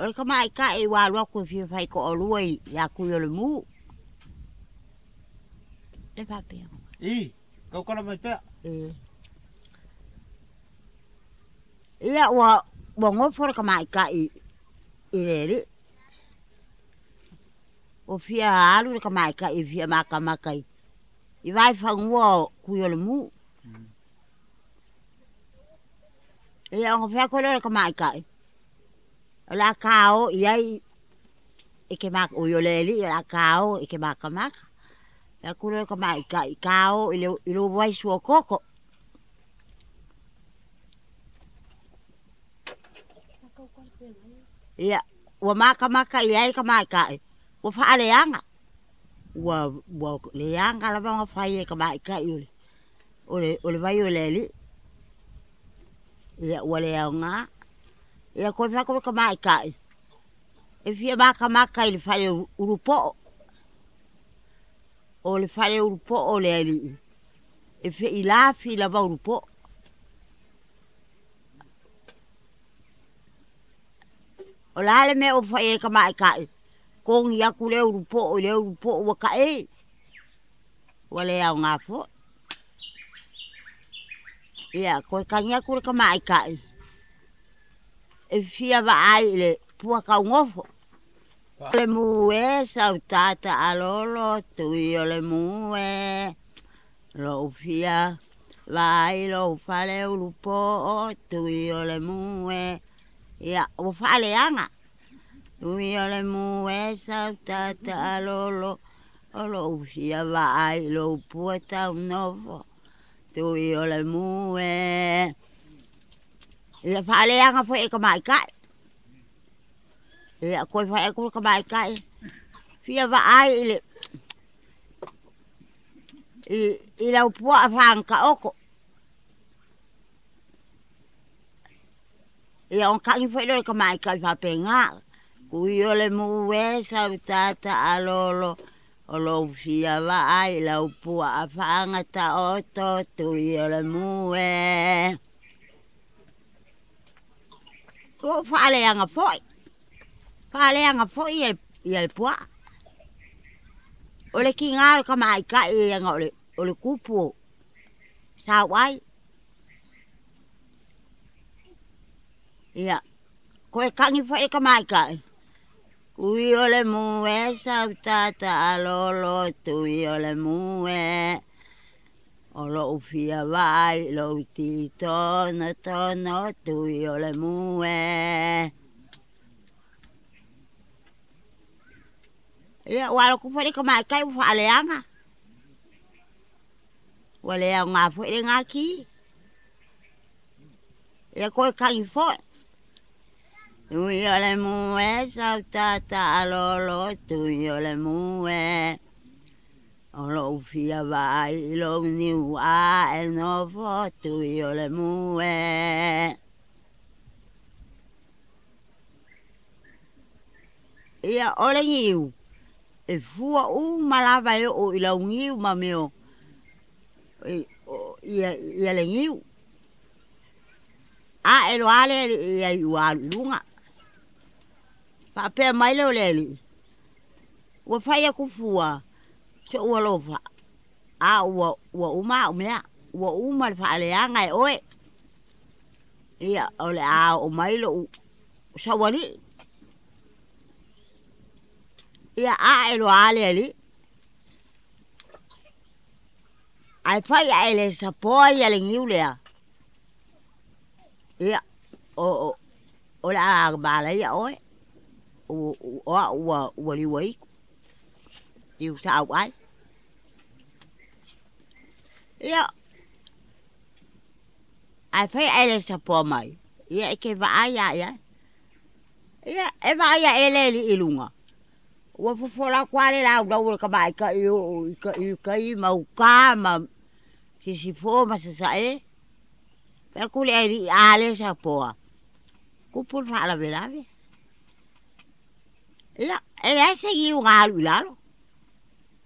O ka mai ka e wa lo ko fi fai ko luai ya ku yo le mu. E pa pe. Kau kala mai pe. Ia wa bongo for ka mai ka i le. O fia alu ka mai ka i fia maka makai. I vai fa ngua ku yo le mu. Ia o fia ko le ka mai ka i. La kao iai e ke mak o yo le li la kao e ke maka maka. Ya ku le ka mai ka i kao i lo vai su koko. Ia wa maka iai ka mai ka i. Wa fa ale anga. Wa le anga la ba fa i ka mai ka i. O le vai o le li. Ia wa le anga. Ia ko fa ko ka mai ka. E fia maka i le fale urupo. O le fale urupo o le ali. E fe i la fi la va urupo. O la le me o fa e ka mai ka. Kong ia ku le urupo wa ka e. Wa le au nga fo. Ia ko ka ngia ku ka mai ka. E fia va ai le pua ka ngofo. Le mue sa tata alolo tu yo le mue. Lo fia vai lo fale urupo tu yo le mue. Ia o fale anga. Tu yo le mue sa tata alolo. Lo fia vai lo pua ta novo. Tu yo le mue. Ia fale anga fo e ka mai ka. Ia ko fa e ko ka mai ka. Fia va ai le. I la po afang ka oko. Ia on ka fo le ka mai ka fa penga. Ku yo le mu we sa tata alolo. Olo fia va ai la po afanga ta oto tu yo le mu we. Ko fale anga foi. Fale anga foi e poa. O le kinga ka mai ka e anga o le kupu. Sa wai. Ia. Ko e kangi foi ka mai ka. Ui o le mue sa tata alolo tu o le mue. O lo ufia vai lo ti tono tu o le mue. Ia wala ku fale ka mai kai fa ale anga. Wale anga fo e ngaki. Ia ko ka i fo. Ui o le mue sa tata alolo tu o le mue. O lo fia vai lo ni wa e no fo tu o le mue. Ia o le ngiu. E fua malava e o ila ngiu ma meo. Ia le ngiu. A e lo ale ia i wa lunga. Pa pe mai lo leli. Wa fai ku fua. Se ua lofa. A ua uma mea. Ua uma fa ale anga e oe. Ia ole a o mai lo sawali. Ia a e lo ale ali. Ai fai a ele sa poi ale ngiu lea. Ia o la bala ia oe. O liwai. Iu sa wai. Ia. Ai fai a ele sa po mai. Ia ke va ia ia. Ia e va ia ele li ilunga. Wa fofola kwale la u ka mai ka i mau ka ma si fo ma sa e. Pe ku le ale sa po. Ku por fa la velave. Ia e se gi un alu lalo.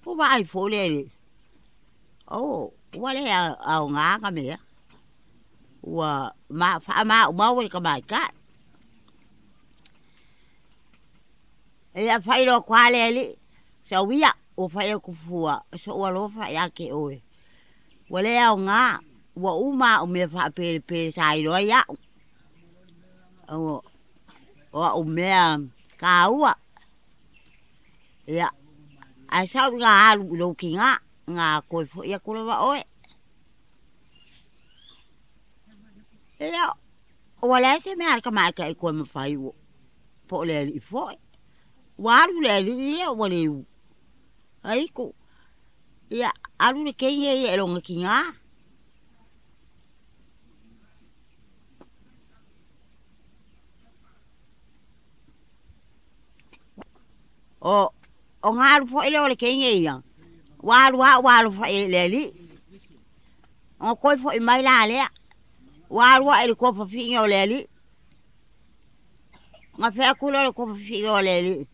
Po vai fo le. Oh, wale a nga ka me. Wa ma fa ma ka mai ka. Ia whai lo kwa le li. Sa wia o whai a kufua. So ua lo whai ake oe. Wale au ngā. Ua uma o mea wha pere pere sa iroa ia. O mea ka ua. Ia. Ai sau ngā alu lo ki ngā. Ngā koe fo ia kura wa oe. Ia. Wale se mea ka mai ka i koe mawhai o. Po le li foe. Waru le li ia wale u. Aiko. Ia alu le kei e longa ki ngā. O ngā alu foe leo le kei e ia. Waru foe le li. O koe foe mai la lea. Waru wa ele kopa finga o le li. Ngā whea kula le kopa finga o le li.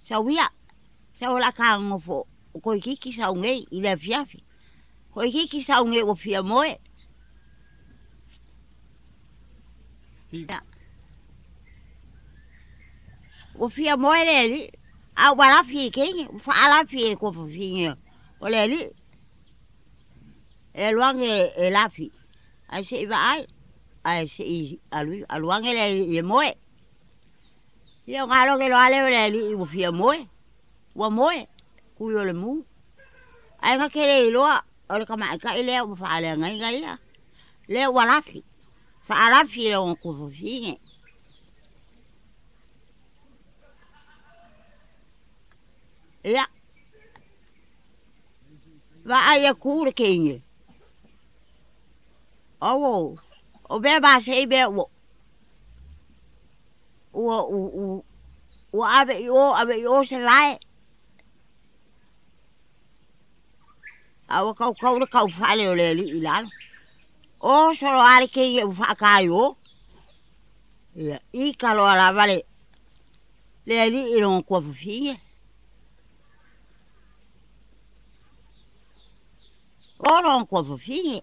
Sa wia, sa ola ka ngofo, ko kiki sa ngei i le fiafi. Ko kiki sa ngei o fia moe. O fia moe le li, a wala fi kenge, fa ala fi ko fa finga o le li. E luange e lafi. Ai se va ai se a luange le moe. Ia ngalo ke lo ale le li o fia moe. Wa moe ku yo le mu ai nga kere loa o le kama ka ile o fa ale ngai ngai ya le wala fi fa ala fi le on ku finge ya va ai ku le kinge o be ba se be o ave yo se lai awa kau le kau fale o le li ilalo. O solo are ke i whakaio. Ia, i kalo ala vale. Le li i rongo kua fufinge. O rongo kua fufinge.